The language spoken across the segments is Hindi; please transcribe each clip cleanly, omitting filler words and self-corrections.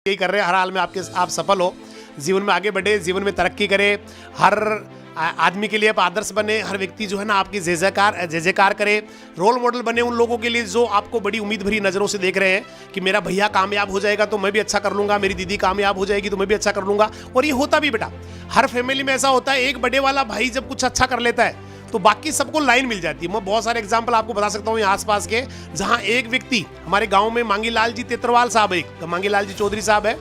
यही कर रहे हैं, हर हाल में आप सफल हो, जीवन में आगे बढ़े, जीवन में तरक्की करें, हर आदमी के लिए आप आदर्श बने, हर व्यक्ति जो है ना आपकी जय जयकार करे, रोल मॉडल बने उन लोगों के लिए जो आपको बड़ी उम्मीद भरी नज़रों से देख रहे हैं कि मेरा भैया कामयाब हो जाएगा तो मैं भी अच्छा कर लूँगा, मेरी दीदी कामयाब हो जाएगी तो मैं भी अच्छा कर लूँगा। और ये होता भी बेटा, हर फैमिली में ऐसा होता है, एक बड़े वाला भाई जब कुछ अच्छा कर लेता है तो बाकी सबको लाइन मिल जाती है। मैं बहुत सारे एग्जाम्पल आपको बता सकता हूँ यहाँ आसपास के, जहाँ एक व्यक्ति हमारे गाँव में मांगीलाल जी तेतरवाल साहब, एक मांगीलाल जी चौधरी साहब है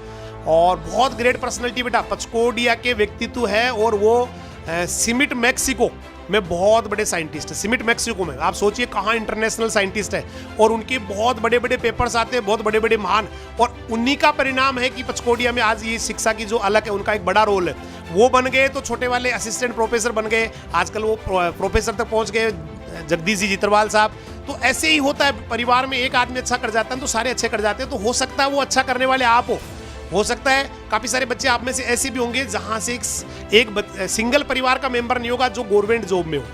और बहुत ग्रेट पर्सनैलिटी बेटा, पचकोडिया के व्यक्तित्व है और वो सीमिट मैक्सिको में बहुत बड़े साइंटिस्ट है। सीमिट मैक्सिको में आप सोचिए कहाँ इंटरनेशनल साइंटिस्ट है और उनके बहुत बड़े बड़े पेपर्स आते हैं, बहुत बड़े बड़े महान, और उन्हीं का परिणाम है कि पचकोडिया में आज ये शिक्षा की जो अलग है उनका एक बड़ा रोल है। वो बन गए तो छोटे वाले असिस्टेंट प्रोफेसर बन गए, आजकल वो प्रोफेसर तक पहुँच गए, जगदीश जी चित्रवाल साहब। तो ऐसे ही होता है, परिवार में एक आदमी अच्छा कर जाता है तो सारे अच्छे कर जाते हैं। तो हो सकता है वो अच्छा करने वाले आप हो सकता है काफ़ी सारे बच्चे आप में से ऐसे भी होंगे जहां से एक सिंगल परिवार का मेंबर नहीं होगा जो गवर्नमेंट जॉब में हो।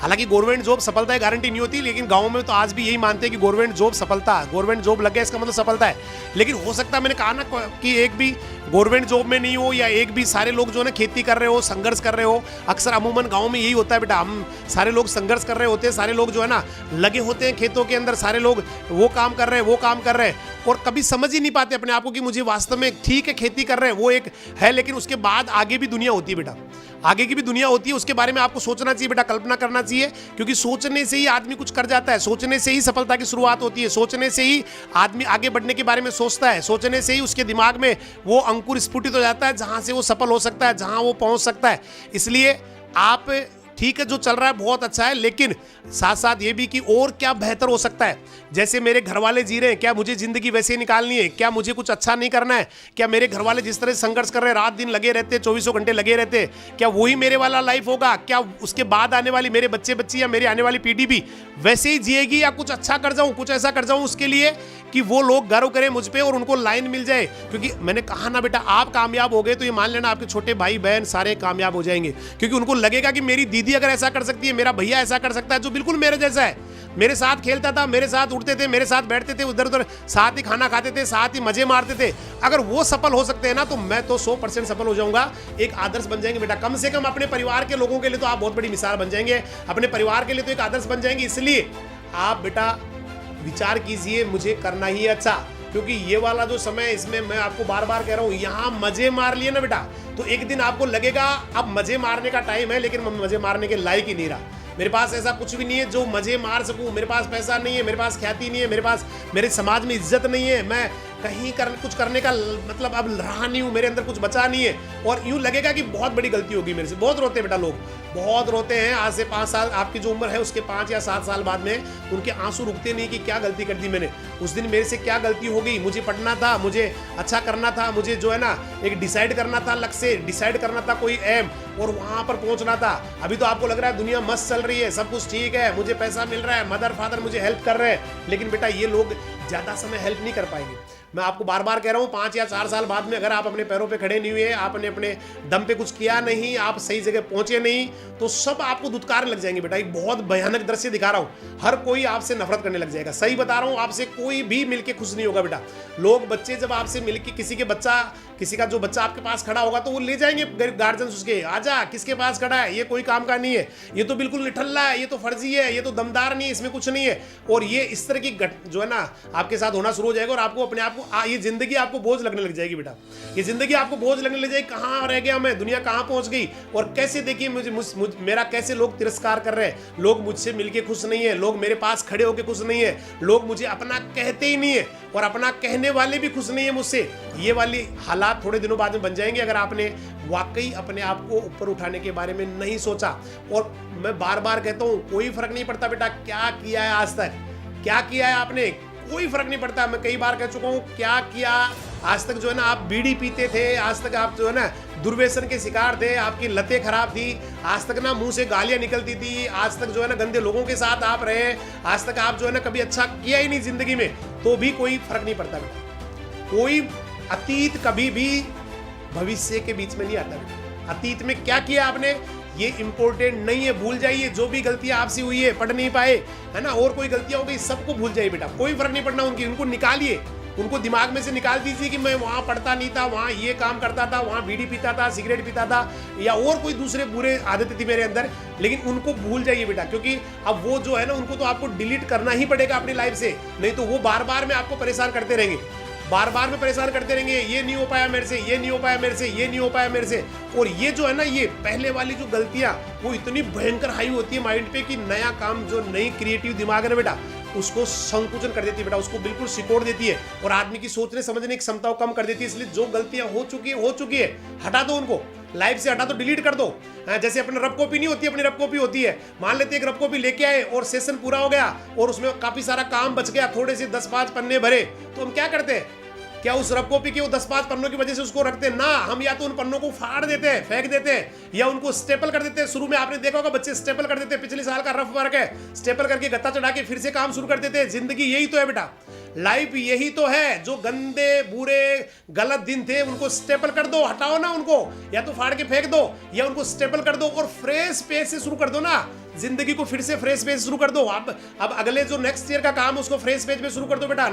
हालांकि गवर्नमेंट जॉब सफलता की गारंटी नहीं होती, लेकिन गांव में तो आज भी यही मानते हैं कि गवर्नमेंट जॉब सफलता है, गवर्नमेंट जॉब लग गया इसका मतलब सफलता है। लेकिन हो सकता है, मैंने कहा ना कि एक भी गवर्नमेंट जॉब में नहीं हो या एक भी सारे लोग जो है ना खेती कर रहे हो, संघर्ष कर रहे हो। अक्सर अमूमन गाँव में यही होता है बेटा, हम सारे लोग संघर्ष कर रहे होते हैं, सारे लोग जो है ना लगे होते हैं खेतों के अंदर, सारे लोग वो काम कर रहे हैं वो काम कर रहे हैं और कभी समझ ही नहीं पाते अपने आप को कि मुझे वास्तव में ठीक है खेती कर रहे हैं वो एक है, लेकिन उसके बाद आगे भी दुनिया होती है बेटा, आगे की भी दुनिया होती है। उसके बारे में आपको सोचना चाहिए बेटा, कल्पना करना चाहिए, क्योंकि सोचने से ही आदमी कुछ कर जाता है, सोचने से ही सफलता की शुरुआत होती है, सोचने से ही आदमी आगे बढ़ने के बारे में सोचता है, सोचने से ही उसके दिमाग में वो अंकुर स्फुटित हो जाता है जहां से वो सफल हो सकता है, जहां वो पहुंच सकता है। इसलिए आप ठीक है जो चल रहा है बहुत अच्छा है, लेकिन साथ साथ ये भी कि और क्या बेहतर हो सकता है। जैसे मेरे घर वाले जी रहे हैं, क्या मुझे जिंदगी वैसे ही निकालनी है? क्या मुझे कुछ अच्छा नहीं करना है? क्या मेरे घर वाले जिस तरह से संघर्ष कर रहे हैं, रात दिन लगे रहते, 24 घंटे लगे रहते, क्या वही मेरे वाला लाइफ होगा? क्या उसके बाद आने वाली मेरे बच्चे बच्ची या मेरी आने वाली पीढ़ी भी वैसे ही जिएगी, या कुछ अच्छा कर जाऊं, कुछ ऐसा कर जाऊं उसके लिए कि वो लोग गर्व करें मुझ पे और उनको लाइन मिल जाए? क्योंकि मैंने कहा ना बेटा, आप कामयाब हो गए तो ये मान लेना आपके छोटे भाई बहन सारे कामयाब हो जाएंगे, क्योंकि उनको लगेगा कि मेरी दीदी अगर ऐसा कर सकती है, मेरा भैया ऐसा कर सकता है जो बिल्कुल मेरे जैसा है, मेरे साथ खेलता था, मेरे साथ उठते थे, मेरे साथ बैठते थे, उधर उधर साथ ही खाना खाते थे, साथ ही मजे मारते थे। अगर वो सफल हो सकते हैं ना, तो मैं तो 100% सफल हो जाऊंगा, एक आदर्श बन जाएंगे बेटा। कम से कम अपने परिवार के लोगों के लिए तो आप बहुत बड़ी मिसाल बन जाएंगे, अपने परिवार के लिए तो एक आदर्श बन जाएंगे। इसलिए आप बेटा विचार कीजिए, मुझे करना ही अच्छा, क्योंकि ये वाला जो समय है इसमें मैं आपको बार बार कह रहा हूँ, यहाँ मजे मार लिए ना बेटा तो एक दिन आपको लगेगा अब मजे मारने का टाइम है, लेकिन मैं मजे मारने के लायक ही नहीं रहा। मेरे पास ऐसा कुछ भी नहीं है जो मजे मार सकूं, मेरे पास पैसा नहीं है, मेरे पास ख्याति नहीं है, मेरे पास मेरे समाज में इज्जत नहीं है, मैं कहीं कुछ करने का मतलब अब रहा नहीं हूँ, मेरे अंदर कुछ बचा नहीं है, और यूँ लगेगा कि बहुत बड़ी गलती होगी मेरे से। बहुत रोते हैं बेटा लोग, बहुत रोते हैं। आज से 5 साल आपकी जो उम्र है उसके 5 या 7 साल बाद में उनके आंसू रुकते नहीं कि क्या गलती कर दी मैंने, उस दिन मेरे से क्या गलती हो गई, मुझे पढ़ना था, मुझे अच्छा करना था, मुझे जो है ना एक डिसाइड करना था, लक्ष्य डिसाइड करना था, कोई एम, और वहां पर पहुंचना था। अभी तो आपको लग रहा है दुनिया मस्त चल रही है, सब कुछ ठीक है, मुझे पैसा मिल रहा है, मदर फादर मुझे हेल्प कर रहे हैं, लेकिन बेटा ये लोग ज्यादा समय हेल्प नहीं कर पाएंगे। मैं आपको बार बार कह रहा हूँ, 5 या 4 साल बाद में अगर आप अपने पैरों पे खड़े नहीं हुए, आपने अपने दम पे कुछ किया नहीं, आप सही जगह पहुंचे नहीं, तो सब आपको दुत्कारने लग जाएंगे बेटा। एक बहुत भयानक दृश्य दिखा रहा हूँ, हर कोई आपसे नफरत करने लग जाएगा। सही बता रहा हूँ, आपसे कोई भी मिलके खुश नहीं होगा बेटा। लोग बच्चे जब आपसे मिलके किसी का जो बच्चा आपके पास खड़ा होगा तो वो ले जाएंगे गार्जियन उसके, आजा किसके पास खड़ा है, ये कोई काम का नहीं है, ये तो बिल्कुल निठल्ला है, ये तो फर्जी है, ये तो दमदार नहीं है, इसमें कुछ नहीं है। और ये इस तरह की जो है ना आपके साथ होना शुरू हो जाएगा, और आपको अपने आप को ये जिंदगी आपको बोझ लगने लग जाएगी बेटा। ये जिंदगी आपको बोझ लगने लग जाएगी, कहाँ रह गया मैं, दुनिया कहाँ पहुंच गई, और कैसे देखिए मेरा कैसे लोग तिरस्कार कर रहे हैं, लोग मुझसे मिलके खुश नहीं है, लोग मेरे पास खड़े होकर खुश नहीं है, लोग मुझे अपना कहते ही नहीं है, और अपना कहने वाले भी खुश नहीं है मुझसे। ये वाली हालात थोड़े दिनों बाद में बन जाएंगे अगर आपने वाकई अपने आप को ऊपर उठाने के बारे में नहीं सोचा। और मैं बार बार कहता हूं, कोई फर्क नहीं पड़ता बेटा क्या किया है आज तक, क्या किया है आपने, कोई फर्क नहीं पड़ता। मैं कई बार कह चुका हूं, क्या किया आज तक। जो है ना आप बीड़ी पीते थे, आज तक आप जो है ना दुर्व्यसन के शिकार थे, आपकी लतें खराब थी, आज तक ना मुंह से गालियां निकलती थी, आज तक जो है ना गंदे लोगों के साथ आप रहे, आज तक आप जो है ना कभी अच्छा किया ही नहीं जिंदगी में, तो भी कोई फर्क नहीं पड़ता बेटा। कोई अतीत कभी भी भविष्य के बीच में नहीं आता बेटा। अतीत में क्या किया आपने ये इंपॉर्टेंट नहीं है, भूल जाइए। जो भी गलतियां आपसे हुई है, पढ़ नहीं पाए है ना, और कोई गलतियां हो गई, सबको भूल जाइए बेटा, कोई फर्क नहीं पड़ना उनको निकालिए। उनको दिमाग में से निकाल दीजिए कि मैं वहाँ पढ़ता नहीं था, वहाँ ये काम करता था, वहाँ बीड़ी पीता था, सिगरेट पीता था, या और कोई दूसरे बुरे आदतें थी मेरे अंदर, लेकिन उनको भूल जाइए बेटा, क्योंकि अब वो जो है ना उनको तो आपको डिलीट करना ही पड़ेगा अपनी लाइफ से, नहीं तो वो बार बार में आपको परेशान करते रहेंगे, बार बार में परेशान करते रहेंगे, ये नहीं हो पाया मेरे से, ये नहीं हो पाया मेरे से, ये नहीं हो पाया मेरे से। और ये जो है ना, ये पहले वाली जो गलतियां वो इतनी भयंकर हाई होती है माइंड पे कि नया काम जो नई क्रिएटिव दिमाग है ना बेटा, उसको संकुचन कर देती है बेटा, उसको बिल्कुल सिकोड़ देती है और आदमी की सोचने समझने की क्षमता को कम कर देती है। इसलिए जो गलतियां हो चुकी है हटा दो, उनको लाइफ से हटा दो, डिलीट कर दो। जैसे अपने रब कॉपी नहीं होती, अपनी रब कॉपी होती है, मान लेते एक रब कॉपी लेके आए और सेशन पूरा हो गया और उसमें काफी सारा काम बच गया, थोड़े से 10-5 पन्ने भरे, तो हम क्या करते हैं, क्या उस रब कॉपी के वो 10-5 पन्नों की वजह से उसको रखते हैं? ना, हम या तो उन पन्नों को फाड़ देते हैं, फेंक देते हैं, या उनको स्टेपल कर देते हैं। शुरू में आपने देखा होगा बच्चे स्टेपल कर देते हैं, पिछले साल का रफ वर्क है, स्टेपल करके गत्ता चढ़ा के फिर से काम शुरू कर देते हैं। जिंदगी यही तो है बेटा, लाइफ यही तो है। जो गंदे बुरे गलत दिन थे उनको स्टेपल कर दो, हटाओ ना उनको, या तो फाड़ के फेंक दो या उनको स्टेपल कर दो और फ्रेश पेज से शुरू कर दो ना, जिंदगी को फिर से फ्रेश पेज शुरू कर दो। अब अगले जो नेक्स्ट ईयर का काम उसको फ्रेश पेज पे शुरू कर दो बेटा,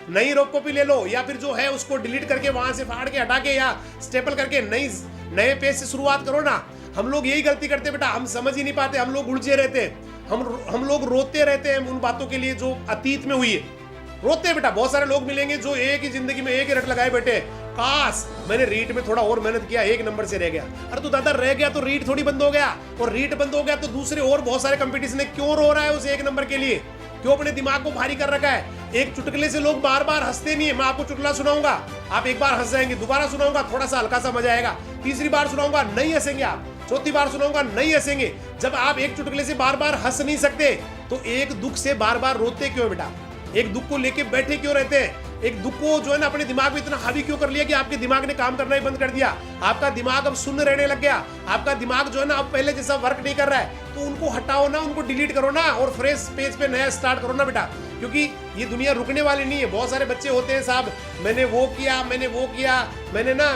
नई रफ कॉपी ले लो, या फिर जो है उसको डिलीट करके वहां से फाड़ के हटा के या स्टेपल करके नए पेज से शुरुआत करो ना। हम लोग यही गलती करते बेटा, हम समझ ही नहीं पाते, हम लोग उलझे रहते हैं, हम लोग रोते रहते हैं उन बातों के लिए जो अतीत में हुई है, रोते हैं बेटा। बहुत सारे लोग मिलेंगे जो एक ही जिंदगी में एक ही रट लगाए बैठे, काश मैंने रीट में थोड़ा और मेहनत किया, 1 नंबर से रह गया। अरे तो दादा रह गया तो रीट थोड़ी बंद हो गया, और रीट बंद हो गया तो दूसरे और बहुत सारे कंपटीशन है, क्यों रो रहा है उस 1 नंबर के लिए? क्यों अपने दिमाग को भारी कर रखा है? एक चुटकुले से लोग बार बार हंसते नहीं है। मैं आपको चुटकुला सुनाऊंगा, आप एक बार हंस जाएंगे, दोबारा सुनाऊंगा थोड़ा सा हल्का सा मजा आएगा, तीसरी बार सुनाऊंगा नहीं हंसेंगे आप, चौथी बार सुनाऊंगा नहीं हंसेंगे। जब आप एक चुटकुले से बार बार हंस नहीं सकते तो एक दुख से बार बार रोते क्यों बेटा? एक दुख को लेके बैठे क्यों रहते हैं? एक दुख को जो है ना अपने दिमाग में इतना हावी क्यों कर लिया कि आपके दिमाग ने काम करना ही बंद कर दिया? आपका दिमाग अब शून्य रहने लग गया, आपका दिमाग जो है ना अब पहले जैसा वर्क नहीं कर रहा है। तो उनको हटाओ ना, उनको डिलीट करो ना और फ्रेश पेज पे नया स्टार्ट करो ना बेटा, क्योंकि ये दुनिया रुकने वाली नहीं है। बहुत सारे बच्चे होते हैं साहब, मैंने वो किया, मैंने ना,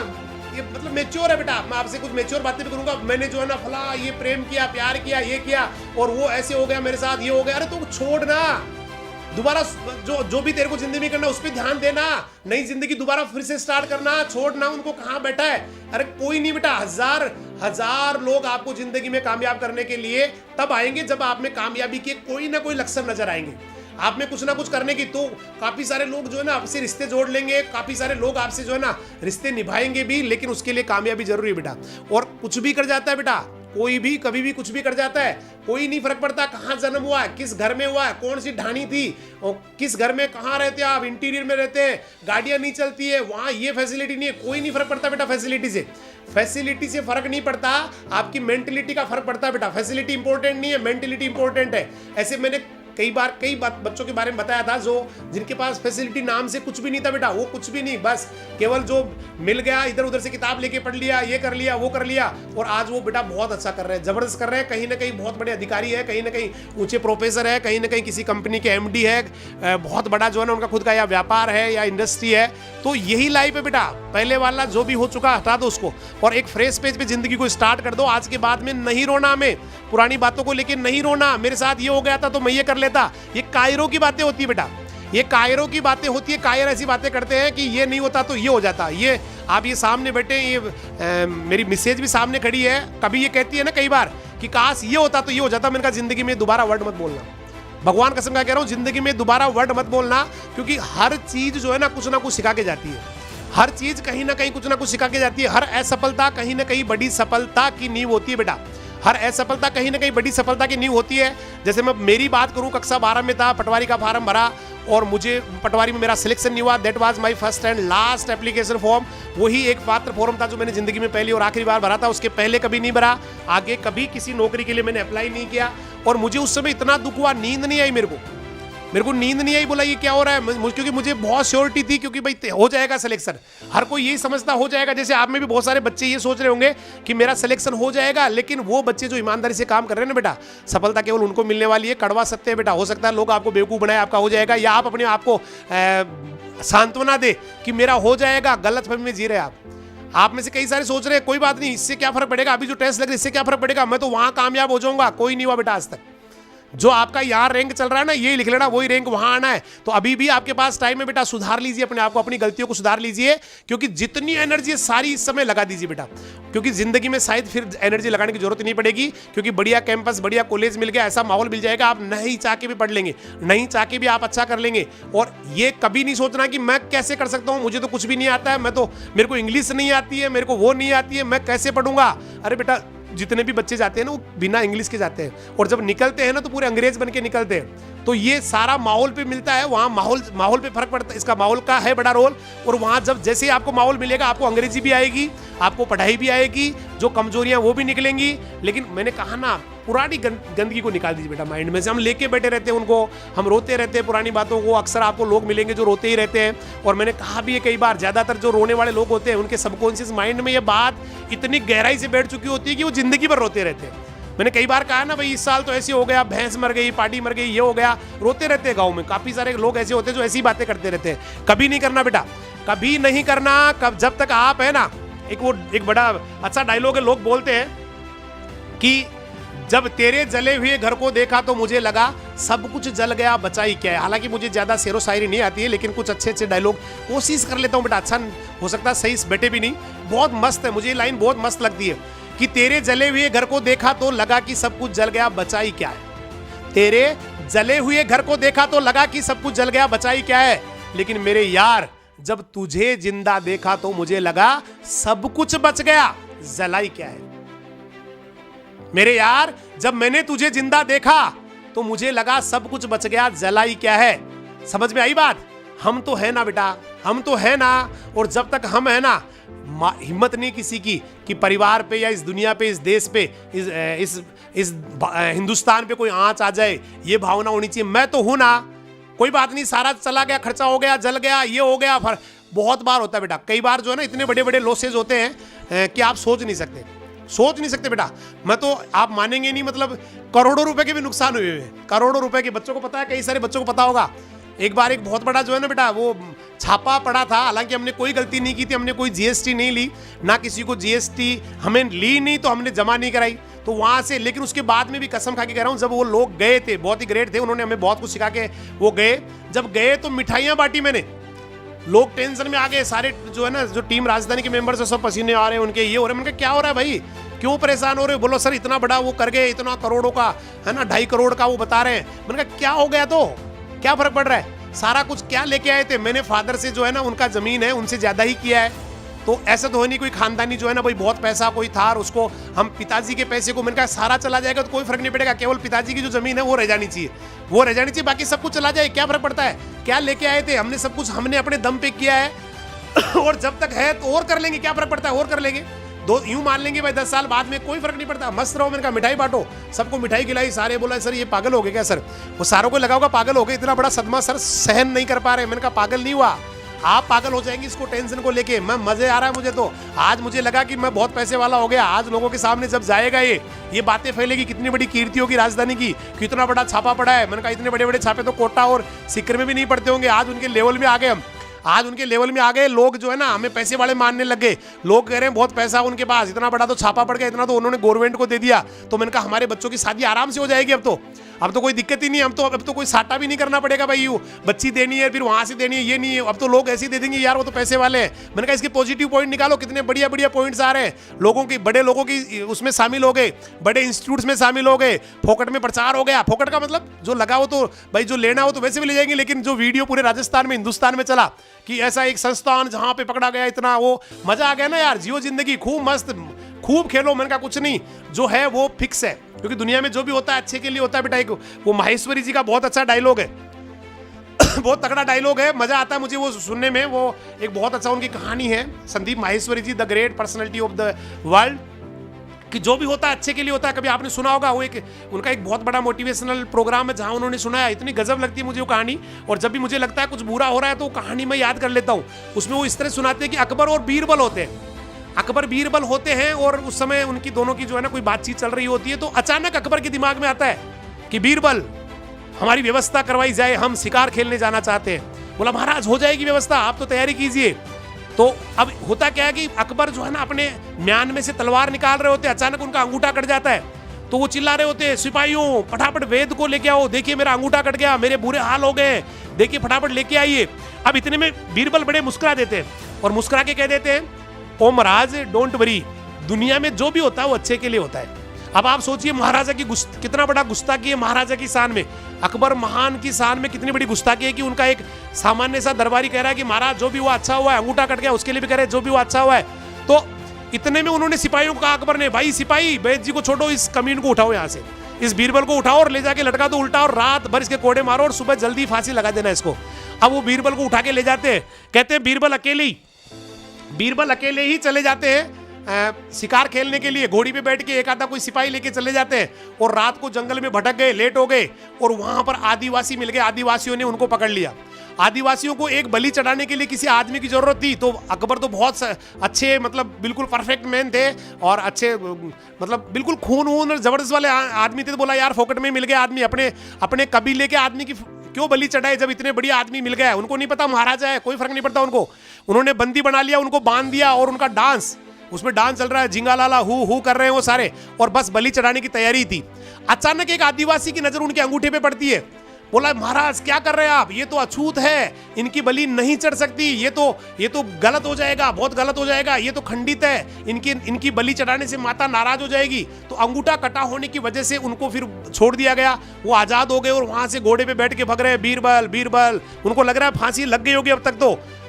ये मतलब मेच्योर है बेटा, मैं आपसे कुछ मेच्योर बातें भी करूंगा, मैंने जो है ना फला ये प्रेम किया, प्यार किया, ये किया और वो ऐसे हो गया मेरे साथ, ये हो गया। अरे तो छोड़ ना, दोबारा जो भी तेरे को जिंदगी में करना उस पर ध्यान देना, नई जिंदगी दोबारा फिर से स्टार्ट करना, छोड़ना उनको। कहाँ बैठा है? अरे कोई नहीं बेटा, हजार लोग आपको जिंदगी में कामयाब करने के लिए तब आएंगे जब आप में कामयाबी के कोई ना कोई लक्षण नजर आएंगे, आप में कुछ ना कुछ करने की। तो काफी सारे लोग जो है ना आपसे रिश्ते जोड़ लेंगे, काफी सारे लोग आपसे जो है ना रिश्ते निभाएंगे भी, लेकिन उसके लिए कामयाबी जरूरी है बेटा। और कुछ भी कर जाता है बेटा, कोई भी कभी भी कुछ भी कर जाता है, कोई नहीं फर्क पड़ता कहाँ जन्म हुआ है, किस घर में हुआ है, कौन सी ढाणी थी और किस घर में कहाँ रहते हैं आप, इंटीरियर में रहते हैं, गाड़ियां नहीं चलती है, वहाँ ये फैसिलिटी नहीं है, कोई नहीं फर्क पड़ता बेटा। फैसिलिटी से फर्क नहीं पड़ता, आपकी मेंटेलिटी का फर्क पड़ता है बेटा। फैसिलिटी इंपॉर्टेंट नहीं है, मेंटेलिटी इंपॉर्टेंट है। ऐसे मैंने कई बच्चों के बारे में बताया था जो जिनके पास फैसिलिटी नाम से कुछ भी नहीं था बेटा, वो कुछ भी नहीं, बस केवल जो मिल गया इधर उधर से किताब लेके पढ़ लिया, ये कर लिया, वो कर लिया, और आज वो बेटा बहुत अच्छा कर रहे हैं, जबरदस्त कर रहे हैं, कहीं ना कहीं बहुत बड़े अधिकारी है, कहीं ना कहीं ऊंचे प्रोफेसर है, कहीं ना कहीं किसी कंपनी के एमडी है, बहुत बड़ा जो है ना उनका खुद का या व्यापार है या इंडस्ट्री है। तो यही लाइफ है बेटा, पहले वाला जो भी हो चुका हटा दो उसको और एक फ्रेश पेज पे जिंदगी को स्टार्ट कर दो। आज के बाद में नहीं रोना, हमें पुरानी बातों को लेकर नहीं रोना, मेरे साथ ये हो गया था तो मैं ये कर लेता, ये कायरों की बातें होती है बेटा, ये कायरों की बातें होती है। कायर ऐसी बातें करते हैं कि ये नहीं होता तो ये हो जाता। ये आप ये सामने बैठे, ये मेरी मिसेज भी सामने खड़ी है, कभी ये कहती है ना कई बार कि काश ये होता तो ये हो जाता। मैंने कहा जिंदगी में दोबारा वर्ड मत बोलना, भगवान कसम का कह रहा हूँ, जिंदगी में दोबारा वर्ड मत बोलना, क्योंकि हर चीज जो है ना कुछ सिखा के जाती है, हर चीज कहीं ना कहीं कुछ ना कुछ सिखा के जाती है। हर असफलता कहीं ना कहीं बड़ी सफलता की नींव होती है बेटा, हर असफलता कहीं ना कहीं बड़ी सफलता की नींव होती है। जैसे मैं मेरी बात करूं, कक्षा 12 में था, पटवारी का फार्म भरा और मुझे पटवारी में मेरा सिलेक्शन नहीं हुआ। That was my first and last application form. वही एक पात्र फॉर्म था जो मैंने जिंदगी में पहली और आखिरी बार भरा था, उसके पहले कभी नहीं भरा, आगे कभी किसी नौकरी के लिए मैंने अप्लाई नहीं किया। और मुझे उस समय इतना दुख हुआ, नींद नहीं आई मेरे को नींद नहीं आई, बोला ये क्या हो रहा है, क्योंकि मुझे बहुत श्योरिटी थी, क्योंकि भाई हो जाएगा सिलेक्शन, हर कोई यही समझता हो जाएगा। जैसे आप में भी बहुत सारे बच्चे ये सोच रहे होंगे कि मेरा सिलेक्शन हो जाएगा, लेकिन वो बच्चे जो ईमानदारी से काम कर रहे हैं ना बेटा, सफलता केवल उनको मिलने वाली है। कड़वा सत्य है बेटा, हो सकता है लोग आपको बेवकूफ़ बनाए, आपका हो जाएगा, या आप अपने आप को सांत्वना दे कि मेरा हो जाएगा, गलत फहमी में जी रहे आप में से कई सारे सोच रहे हैं कोई बात नहीं, इससे क्या फर्क पड़ेगा, अभी जो टेस्ट लग रहा है इससे क्या फर्क पड़ेगा, मैं तो वहां कामयाब हो जाऊंगा। कोई नहीं हुआ बेटा आज तक, जो आपका यहाँ रैंक चल रहा है ना, ये लिख लेना, वही रैंक वहां आना है। तो अभी भी आपके पास टाइम है बेटा, सुधार लीजिए अपने आप को, अपनी गलतियों को सुधार लीजिए, क्योंकि जितनी एनर्जी है सारी इस समय लगा दीजिए बेटा, क्योंकि जिंदगी में शायद फिर एनर्जी लगाने की जरूरत नहीं पड़ेगी, क्योंकि बढ़िया कैंपस, बढ़िया कॉलेज मिल गया, ऐसा माहौल मिल जाएगा, आप नहीं चाह के भी पढ़ लेंगे, नहीं चाह के भी आप अच्छा कर लेंगे। और ये कभी नहीं सोचना कि मैं कैसे कर सकता हूँ, मुझे तो कुछ भी नहीं आता है, मेरे को इंग्लिश नहीं आती है, मेरे को वो नहीं आती है, मैं कैसे पढ़ूंगा। अरे बेटा, जितने भी बच्चे जाते हैं ना वो बिना इंग्लिश के जाते हैं, और जब निकलते हैं ना तो पूरे अंग्रेज बन के निकलते हैं। तो ये सारा माहौल पे मिलता है, वहाँ माहौल पे फर्क पड़ता है, इसका माहौल का है बड़ा रोल। और वहाँ जब जैसे ही आपको माहौल मिलेगा, आपको अंग्रेजी भी आएगी, आपको पढ़ाई भी आएगी, जो कमजोरियां वो भी निकलेंगी। लेकिन मैंने कहा ना, पुरानी गंदगी को निकाल दीजिए बेटा माइंड में से। हम लेके बैठे रहते हैं उनको, हम रोते रहते हैं पुरानी बातों को। अक्सर आपको लोग मिलेंगे जो रोते ही रहते हैं, और मैंने कहा भी है कई बार, ज्यादातर जो रोने वाले लोग होते हैं उनके सबकॉन्शियस माइंड में ये बात इतनी गहराई से बैठ चुकी होती है कि वो जिंदगी भर रोते रहते हैं। मैंने कई बार कहा ना भाई, इस साल तो ऐसे हो गया, भैंस मर गई, पार्टी मर गई, ये हो गया, रोते रहते हैं। गाँव में काफी सारे लोग ऐसे होते हैं जो ऐसी बातें करते रहते हैं। कभी नहीं करना बेटा, कभी नहीं करना। जब तक आप है ना, एक बड़ा अच्छा डायलॉग है, लोग बोलते हैं कि जब तेरे जले हुए घर को देखा तो मुझे लगा सब कुछ जल गया, बचा ही क्या है। हालांकि मुझे ज्यादा शेरो शायरी नहीं आती है, लेकिन कुछ अच्छे अच्छे डायलॉग कोशिश कर लेता हूं बेटा। अच्छा हो सकता है सही बैठे भी नहीं, बहुत मस्त है, मुझे ये लाइन बहुत मस्त लगती है कि तेरे जले हुए घर को देखा तो लगा कि सब कुछ जल गया, बचा ही क्या है। तेरे जले हुए घर को देखा तो लगा कि सब कुछ जल गया, बचा ही क्या है। लेकिन मेरे यार, जब तुझे जिंदा देखा तो मुझे लगा सब कुछ बच गया, जलाई क्या है। मेरे यार, जब मैंने तुझे जिंदा देखा तो मुझे लगा सब कुछ बच गया, जलाई क्या है। समझ में आई बात। हम तो है ना बेटा, हम तो है ना। और जब तक हम है ना, हिम्मत नहीं किसी की कि परिवार पे या इस दुनिया पे, इस देश पे, इस हिंदुस्तान पे कोई आंच आ जाए, ये भावना होनी चाहिए। मैं तो हूं ना, कोई बात नहीं, सारा चला गया, खर्चा हो गया, जल गया, ये हो गया। बहुत बार होता है बेटा, कई बार जो है ना, इतने बड़े बड़े लॉसेज होते हैं कि आप सोच नहीं सकते बेटा। मैं तो, आप मानेंगे नहीं, मतलब करोड़ों रुपए के भी नुकसान हुए हैं, करोड़ों रुपए के। बच्चों को पता है, कई सारे बच्चों को पता होगा। एक बार एक बहुत बड़ा जो है ना बेटा, वो छापा पड़ा था। हालांकि हमने कोई गलती नहीं की थी, हमने कोई जीएसटी नहीं ली, ना किसी को जीएसटी हमें ली नहीं, तो हमने जमा नहीं कराई। तो वहां से, लेकिन उसके बाद में भी कसम खा के कह रहा हूं, जब वो लोग गए थे, बहुत ही ग्रेट थे, उन्होंने हमें बहुत कुछ सिखा के वो गए। जब गए तो मिठाइयां बांटी मैंने, लोग टेंशन में आ गए सारे, जो है ना, जो टीम राजधानी के मेंबर्स है, सब पसीने आ रहे हैं उनके, ये हो रहे हैं। मैंने कहा क्या हो रहा है भाई, क्यों परेशान हो रहे हो। बोलो सर इतना बड़ा वो कर गए, इतना करोड़ों का है ना, 2.5 करोड़ का वो बता रहे हैं। मैंने कहा क्या हो गया, तो क्या फर्क पड़ रहा है, सारा कुछ क्या लेके आए थे। मैंने फादर से जो है ना, उनका जमीन है, उनसे ज्यादा ही किया है। तो ऐसा तो है नहीं कोई खानदानी जो है ना भाई बहुत पैसा कोई था और उसको हम पिताजी के पैसे को, मैंने कहा सारा चला जाएगा तो कोई फर्क नहीं पड़ेगा, केवल पिताजी की जो जमीन है वो रह जानी चाहिए, वो रह जानी चाहिए, बाकी सब कुछ चला जाए, क्या फर्क पड़ता है। क्या लेके आए थे, हमने सब कुछ हमने अपने दम पे किया है और जब तक है तो और कर लेंगे, क्या फर्क पड़ता है, और कर लेंगे। दो यूं मान लेंगे भाई 10 साल बाद में, कोई फर्क नहीं पड़ता, मस्त रहो। मैंने कहा मिठाई बांटो, सबको मिठाई खिलाई। सारे बोला सर ये पागल हो गए क्या सर, वो सारों को लगा होगा पागल हो गए, इतना बड़ा सदमा सर सहन नहीं कर पा रहे। मैंने कहा पागल नहीं हुआ, आप पागल हो जाएंगे इसको टेंशन को लेके। मैं मजे आ रहा है मुझे तो, आज मुझे लगा कि मैं बहुत पैसे वाला हो गया। आज लोगों के सामने जब जाएगा ये बातें फैलेगी, कितनी बड़ी कीर्ति होगी राजधानी की, कितना बड़ा छापा पड़ा है। मैंने कहा इतने बड़े बड़े छापे तो कोटा और सिक्कर में भी नहीं पड़ते होंगे। आज उनके लेवल में आ गए हम, आज उनके लेवल में आ गए लोग, जो है ना हमें पैसे वाले मानने लग गए। लोग कह रहे हैं बहुत पैसा उनके पास, इतना बड़ा तो छापा पड़ गया, इतना तो उन्होंने गवर्नमेंट को दे दिया। तो मैंने कहा हमारे बच्चों की शादी आराम से हो जाएगी, अब तो कोई दिक्कत ही नहीं, अब तो कोई साटा भी नहीं करना पड़ेगा भाई, यू बच्ची देनी है फिर वहां से देनी है, ये नहीं है, अब तो लोग ऐसे ही दे देंगे यार वो तो पैसे वाले हैं। मैंने कहा इसके पॉजिटिव पॉइंट निकालो, कितने बढ़िया बढ़िया पॉइंट्स आ रहे हैं लोगों की, बड़े लोगों की उसमें शामिल हो गए, बड़े इंस्टीट्यूट्स में शामिल हो गए, फोकट में प्रचार हो गया। फोकट का मतलब जो लगा हो तो भाई, जो लेना हो तो वैसे भी ले जाएंगे, लेकिन जो वीडियो पूरे राजस्थान में, हिंदुस्तान में चला कि ऐसा एक संस्थान जहां पे पकड़ा गया, इतना वो मजा आ गया ना यार। जियो जिंदगी, खूब मस्त, खूब खेलो। मैंने कहा कुछ नहीं, जो है वो फिक्स है, क्योंकि दुनिया में जो भी होता है अच्छे के लिए होता है बेटा। एक वो माहेश्वरी जी का बहुत अच्छा डायलॉग है बहुत तगड़ा डायलॉग है, मजा आता है मुझे वो सुनने में। वो एक बहुत अच्छा उनकी कहानी है, Sandeep Maheshwari ji, the great personality of the world, कि जो भी होता है अच्छे के लिए होता है। कभी आपने सुना होगा, वो उनका एक बहुत बड़ा मोटिवेशनल प्रोग्राम है जहां उन्होंने सुनाया, इतनी गजब लगती है मुझे वो कहानी। और जब भी मुझे लगता है कुछ बुरा हो रहा है तो कहानी मैं याद कर लेता हूँ। उसमें वो इस तरह सुनाते हैं कि अकबर और बीरबल होते हैं, अकबर बीरबल होते हैं, और उस समय उनकी दोनों की जो है ना कोई बातचीत चल रही होती है। तो अचानक अकबर के दिमाग में आता है कि बीरबल हमारी व्यवस्था करवाई जाए, हम शिकार खेलने जाना चाहते हैं। बोला महाराज हो जाएगी व्यवस्था, आप तो तैयारी कीजिए। तो अब होता क्या है कि अकबर जो है ना अपने म्यान में से तलवार निकाल रहे होते हैं, अचानक उनका अंगूठा कट जाता है। तो वो चिल्ला रहे होते हैं, सिपाहियों फटाफट वेद को लेके आओ, देखिए मेरा अंगूठा कट गया, मेरे बुरे हाल हो गए, देखिए फटाफट लेके आइए। अब इतने में बीरबल बड़े मुस्कुरा देते हैं और मुस्कुरा के कह देते हैं, ओ महाराज डोंट वरी, दुनिया में जो भी होता है वो अच्छे के लिए होता है। अब आप सोचिए महाराजा की कितना बड़ा गुस्ताखी है महाराजा की शान में, अकबर महान की शान में कितनी बड़ी गुस्ताखी है कि उनका एक सामान्य सा दरबारी कह रहा है कि महाराज जो भी हुआ अच्छा हुआ है, अंगूठा कट गया उसके लिए भी कह रहे हैं जो भी हुआ अच्छा हुआ है। तो इतने में उन्होंने सिपाहियों को कहा, अकबर ने, भाई सिपाही वैद्य जी को छोड़ो, इस कमीन को उठाओ यहाँ से, इस बीरबल को उठाओ और ले जाके लटका दो उल्टा, और रात भर इसके कोड़े मारो और सुबह जल्दी फांसी लगा देना इसको। अब वो बीरबल को उठा के ले जाते हैं, कहते हैं बीरबल अकेले ही चले जाते हैं शिकार खेलने के लिए, घोड़ी पे बैठ के एक आधा कोई सिपाही लेके चले जाते हैं, और रात को जंगल में भटक गए, लेट हो गए, और वहां पर आदिवासी मिल गए, आदिवासियों ने उनको पकड़ लिया। आदिवासियों को एक बलि चढ़ाने के लिए किसी आदमी की जरूरत थी, तो अकबर तो बहुत अच्छे मतलब बिल्कुल परफेक्ट मैन थे और अच्छे मतलब बिल्कुल खून और जबरदस्त वाले आदमी थे, तो बोला यार फोकट में मिल गया आदमी, अपने कबीले के आदमी की क्यों बलि चढ़ाए जब इतने बढ़िया आदमी मिल गया। उनको नहीं पता महाराजा है, कोई फर्क नहीं पड़ता उनको। उन्होंने बंदी बना लिया, उनको बांध दिया, और उनका डांस, उसमें डांस चल रहा है, झिंगा लाला हु कर रहे हैं वो सारे, और बस बलि चढ़ाने की तैयारी थी। अचानक एक आदिवासी की नजर उनके अंगूठे पे पड़ती है, बोला महाराज क्या कर रहे हैं आप, ये तो अछूत है, इनकी बलि नहीं चढ़ सकती, ये तो गलत हो जाएगा, बहुत गलत हो जाएगा, ये तो खंडित है, इनकी बलि चढ़ाने से माता नाराज हो जाएगी। तो अंगूठा कटा होने की वजह से उनको फिर छोड़ दिया गया, वो आजाद हो गए और वहां से घोड़े पे बैठ के भग रहे बीरबल बीरबल, उनको लग रहा है फांसी लग गई होगी अब तक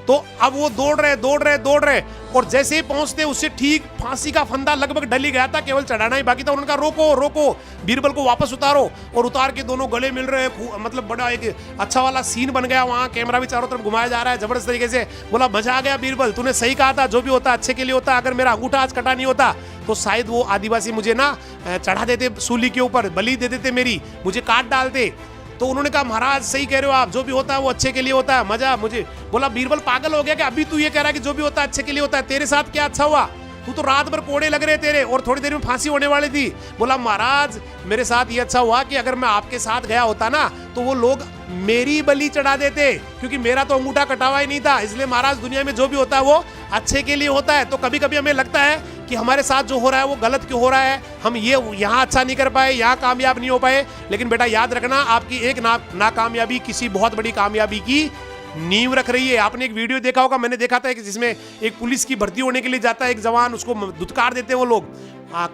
तो अब वो दौड़ रहे, और जैसे ही पहुंचते उससे ठीक फांसी का फंदा लगभग डल ही गया था, केवल चढ़ाना ही बाकी था। उन्होंने कहा रोको बीरबल को वापस उतारो, और उतार के दोनों गले मिल रहे हैं, मतलब बड़ा एक अच्छा वाला सीन बन गया, वहां कैमरा भी चारों तरफ घुमाया जा रहा है जबरदस्त तरीके से। बोला मजा आ गया बीरबल, तूने सही कहा था, जो भी होता अच्छे के लिए होता, अगर मेरा अंगूठा आज कटा नहीं होता तो शायद वो आदिवासी मुझे ना चढ़ा देते सूली के ऊपर, बलि दे देते मेरी, मुझे काट डालते। तो उन्होंने कहा महाराज सही कह रहे हो आप, जो भी होता है वो अच्छे के लिए होता है, मजा मुझे। बोला बीरबल पागल हो गया कि अभी तू ये कह रहा है कि जो भी होता है अच्छे के लिए होता है, तेरे साथ क्या अच्छा हुआ, तू तो रात भर कोड़े लग रहे तेरे और थोड़ी देर में फांसी होने वाली थी। बोला महाराज मेरे साथ ये अच्छा हुआ कि अगर मैं आपके साथ गया होता ना तो वो लोग मेरी बलि चढ़ा देते, क्योंकि मेरा तो अंगूठा कटा हुआ ही नहीं था। इसलिए महाराज दुनिया में जो भी होता है वो अच्छे के लिए होता है। तो कभी कभी हमें लगता है कि हमारे साथ जो हो रहा है वो गलत क्यों हो रहा है, हम ये यहाँ अच्छा नहीं कर पाए, यहाँ कामयाब नहीं हो पाए, लेकिन बेटा याद रखना आपकी एक नाकामयाबी किसी बहुत बड़ी कामयाबी की नींव रख रही है। आपने एक वीडियो देखा होगा, मैंने देखा था कि जिसमें एक पुलिस की भर्ती होने के लिए जाता है एक जवान, उसको धुतकार देते हैं वो लोग,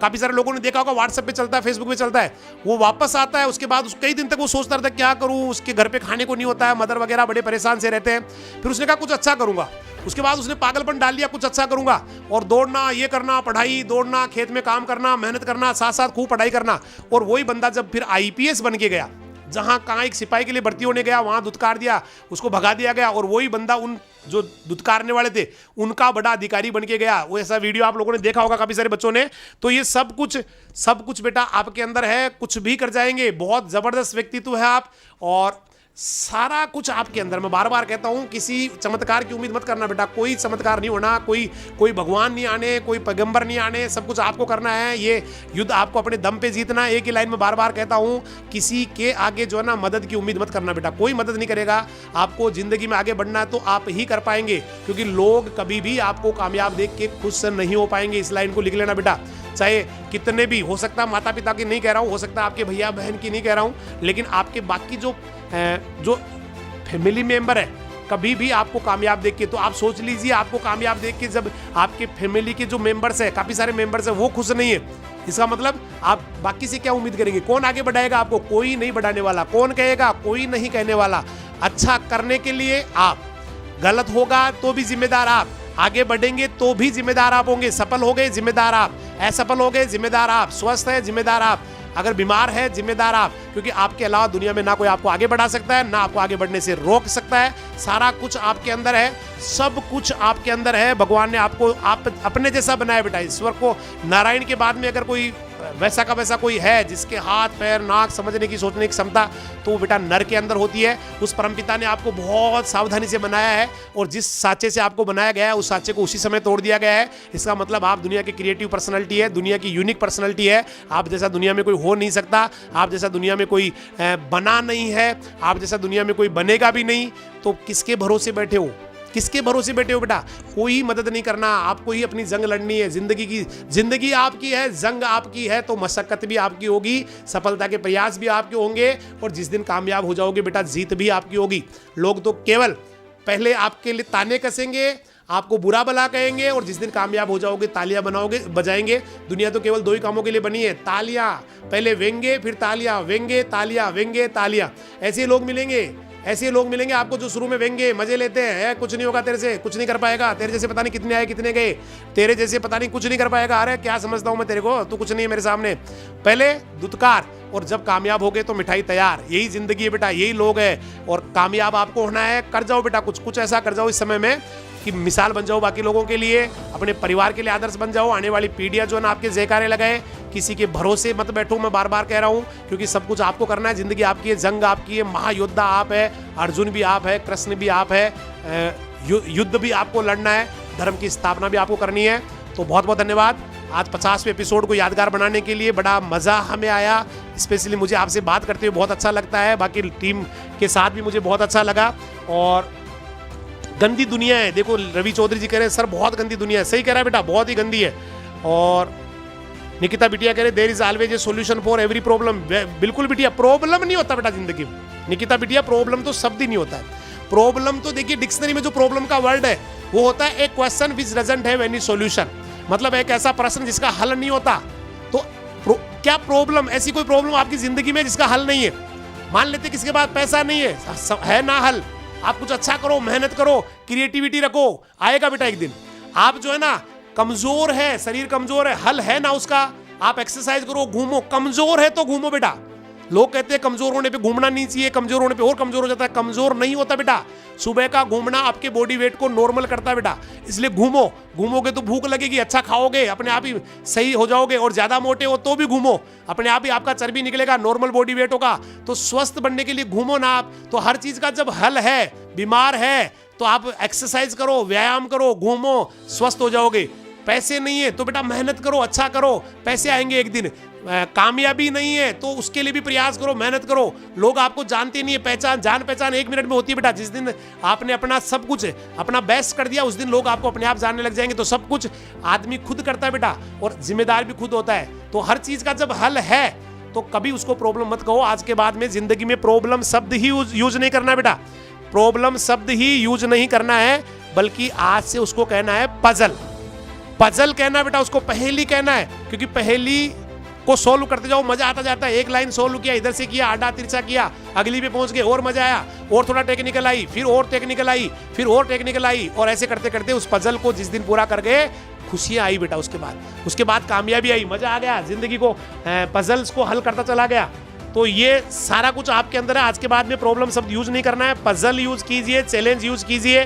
काफी सारे लोगों ने देखा होगा, व्हाट्सएप पे चलता है, फेसबुक पे चलता है। वो वापस आता है, उसके बाद कई दिन तक वो सोचता रहता है क्या करूं, उसके घर पे खाने को नहीं होता है, मदर वगैरह बड़े परेशान से रहते हैं। फिर उसने कहा कुछ अच्छा करूंगा, उसके बाद उसने पागलपन डाल लिया, कुछ अच्छा करूंगा, और दौड़ना, ये करना, पढ़ाई, दौड़ना, खेत में काम करना, मेहनत करना, साथ साथ खूब पढ़ाई करना। और वही बंदा जब फिर IPS बन के गया, जहां कहाँ एक सिपाही के लिए भर्ती होने गया, वहां धुतकार दिया, उसको भगा दिया गया, और वही बंदा उन जो धुतकारने वाले थे उनका बड़ा अधिकारी बन के गया। वो ऐसा वीडियो आप लोगों ने देखा होगा काफी सारे बच्चों ने। तो ये सब कुछ बेटा आपके अंदर है, कुछ भी कर जाएंगे, बहुत जबरदस्त व्यक्तित्व है आप, और सारा कुछ आपके अंदर। मैं बार बार कहता हूं किसी चमत्कार की उम्मीद मत करना बेटा, कोई चमत्कार नहीं होना, कोई भगवान नहीं आने, कोई पैगंबर नहीं आने, सब कुछ आपको करना है। ये युद्ध आपको अपने दम पे जीतना है। एक ही लाइन में बार बार कहता हूं, किसी के आगे जो है ना मदद की उम्मीद मत करना बेटा, कोई मदद नहीं करेगा। आपको जिंदगी में आगे बढ़ना है तो आप ही कर पाएंगे, क्योंकि लोग कभी भी आपको कामयाब देख के खुश नहीं हो पाएंगे। इस लाइन को लिख लेना बेटा, चाहे कितने भी हो सकता है, माता पिता की नहीं कह रहा हूं, हो सकता है आपके भैया बहन की नहीं कह रहा हूं, लेकिन आपके बाकी जो फैमिली मेंबर है, कभी भी आपको कामयाब देख के, तो आप सोच लीजिए आपको कामयाब देख के जब आपके फैमिली के जो मेंबर्स है, काफी सारे मेंबर्स है, वो खुश नहीं है, इसका मतलब आप बाकी से क्या उम्मीद करेंगे? कौन आगे बढ़ाएगा आपको? कोई नहीं बढ़ाने वाला। कौन कहेगा? कोई नहीं कहने वाला। अच्छा करने के लिए आप, गलत होगा तो भी जिम्मेदार आप, आगे बढ़ेंगे तो भी जिम्मेदार आप होंगे। सफल हो गए जिम्मेदार आप, असफल हो गए जिम्मेदार आप, स्वस्थ है जिम्मेदार आप, अगर बीमार है जिम्मेदार आप, क्योंकि आपके अलावा दुनिया में ना कोई आपको आगे बढ़ा सकता है, ना आपको आगे बढ़ने से रोक सकता है। सारा कुछ आपके अंदर है, सब कुछ आपके अंदर है। भगवान ने आपको अपने जैसा बनाया बेटा। ईश्वर को, नारायण के बाद में अगर कोई वैसा का वैसा कोई है जिसके हाथ पैर नाक समझने की सोचने की क्षमता, तो वो बेटा नर के अंदर होती है। उस परमपिता ने आपको बहुत सावधानी से बनाया है, और जिस साँचे से आपको बनाया गया है उस साँचे को उसी समय तोड़ दिया गया है। इसका मतलब आप दुनिया की क्रिएटिव पर्सनैलिटी है, दुनिया की यूनिक पर्सनैलिटी है। आप जैसा दुनिया में कोई हो नहीं सकता, आप जैसा दुनिया में कोई बना नहीं है, आप जैसा दुनिया में कोई बनेगा भी नहीं। तो किसके भरोसे बैठे हो? किसके भरोसे बैठे हो बेटा? कोई मदद नहीं करना, आपको ही अपनी जंग लड़नी है। जिंदगी आपकी है, जंग आपकी है, तो मशक्कत भी आपकी होगी, सफलता के प्रयास भी आपके होंगे, और जिस दिन कामयाब हो जाओगे बेटा, जीत भी आपकी होगी। लोग तो केवल पहले आपके लिए ताने कसेंगे, आपको बुरा भला कहेंगे, और जिस दिन कामयाब हो जाओगे तालियां बजाएंगे। दुनिया तो केवल दो ही कामों के लिए बनी है, तालियां। पहले व्यंगे, फिर तालियां, व्यंगे तालियां, व्यंगे तालियां। ऐसे लोग मिलेंगे आपको जो शुरू में व्यंगे मजे लेते हैं, कुछ नहीं होगा तेरे से, कुछ नहीं कर पाएगा, तेरे जैसे पता नहीं कितने आए कितने गए, तेरे जैसे पता नहीं कुछ नहीं कर पाएगा, अरे क्या समझता हूं मैं तेरे को, तू कुछ नहीं है मेरे सामने। पहले दुत्कार, और जब कामयाब हो गए तो मिठाई तैयार। यही जिंदगी है बेटा, यही लोग हैं। और कामयाब आपको होना है, कर जाओ बेटा, कुछ ऐसा कर जाओ इस समय में कि मिसाल बन जाओ बाकी लोगों के लिए, अपने परिवार के लिए आदर्श बन जाओ। आने वाली पीढ़ियां जो है ना आपके जयकारे लगाए। किसी के भरोसे मत बैठो, मैं बार बार कह रहा हूं, क्योंकि सब कुछ आपको करना है। जिंदगी आपकी है, जंग आपकी है, महायोद्धा आप है, अर्जुन भी आप है, कृष्ण भी आप है, युद्ध भी आपको लड़ना है, धर्म की स्थापना भी आपको करनी है। तो बहुत बहुत धन्यवाद। आज 50वें एपिसोड को यादगार बनाने के लिए बड़ा मज़ा हमें आया। स्पेशली मुझे आपसे बात करते हुए बहुत अच्छा लगता है, बाकी टीम के साथ भी मुझे बहुत अच्छा लगा। और गंदी दुनिया है, देखो रवि चौधरी जी कह रहे हैं सर बहुत गंदी दुनिया है, सही कह रहा है बेटा, बहुत ही गंदी है। और निकिता बिटिया कह रहे there is always a solution for every problem. बिल्कुल बिटिया, प्रॉब्लम नहीं होता बेटा जिंदगी में। निकिता बिटिया, प्रॉब्लम तो शब्द ही नहीं होता है। प्रॉब्लम तो देखिए डिक्शनरी में जो प्रॉब्लम का वर्ड है वो होता है a question which doesn't have any solution, मतलब एक ऐसा प्रश्न जिसका हल नहीं होता। तो क्या प्रॉब्लम, ऐसी कोई प्रॉब्लम आपकी जिंदगी में जिसका हल नहीं है? मान लेते किसके पास पैसा नहीं है ना हल, आप कुछ अच्छा करो, मेहनत करो, क्रिएटिविटी रखो, आएगा बेटा एक दिन। आप जो है ना कमजोर है, शरीर कमजोर है, हल है ना उसका, आप एक्सरसाइज करो, घूमो, कमजोर है तो घूमो बेटा। लोग कहते हैं कमजोर होने पे घूमना नहीं चाहिए, कमजोर होने पे और कमजोर हो जाता है। कमजोर नहीं होता बेटा, सुबह का घूमना आपके बॉडी वेट को नॉर्मल करता है बेटा। इसलिए घूमोगे तो भूख लगेगी, अच्छा खाओगे, अपने आप ही सही हो जाओगे। और ज्यादा मोटे हो तो भी घूमो, अपने आप ही आपका चर्बी निकलेगा, नॉर्मल बॉडी वेट होगा। तो स्वस्थ बनने के लिए घूमो ना आप। तो हर चीज का जब हल है, बीमार है तो आप एक्सरसाइज करो, व्यायाम करो, घूमो, स्वस्थ हो जाओगे। पैसे नहीं है तो बेटा मेहनत करो, अच्छा करो, पैसे आएंगे एक दिन। कामयाबी नहीं है तो उसके लिए भी प्रयास करो, मेहनत करो। लोग आपको जानते नहीं है, जान पहचान 1 मिनट में होती है बेटा। जिस दिन आपने अपना सब कुछ, अपना बेस्ट कर दिया, उस दिन लोग आपको अपने आप जानने लग जाएंगे। तो सब कुछ आदमी खुद करता है बेटा, और जिम्मेदार भी खुद होता है। तो हर चीज का जब हल है तो कभी उसको प्रॉब्लम मत कहो। आज के बाद में जिंदगी में प्रॉब्लम शब्द ही यूज नहीं करना बेटा, प्रॉब्लम शब्द ही यूज नहीं करना है, बल्कि आज से उसको कहना है पजल कहना बेटा, उसको पहेली कहना है। क्योंकि पहेली को सोल्व करते जाओ, मजा आता जाता है। एक लाइन सोल्व किया, इधर से किया, आड़ा तिरछा किया, अगली पे पहुंच गए, और मजा आया, और थोड़ा टेक्निकल आई, फिर और टेक्निकल आई, फिर और टेक्निकल आई, और ऐसे करते करते उस पजल को जिस दिन पूरा कर गए, खुशियां आई बेटा। उसके बाद कामयाबी आई, मजा आ गया, जिंदगी को पजल्स को हल करता चला गया। तो ये सारा कुछ आपके अंदर है। आज के बाद में प्रॉब्लम शब्द यूज नहीं करना है, पजल यूज कीजिए, चैलेंज यूज कीजिए,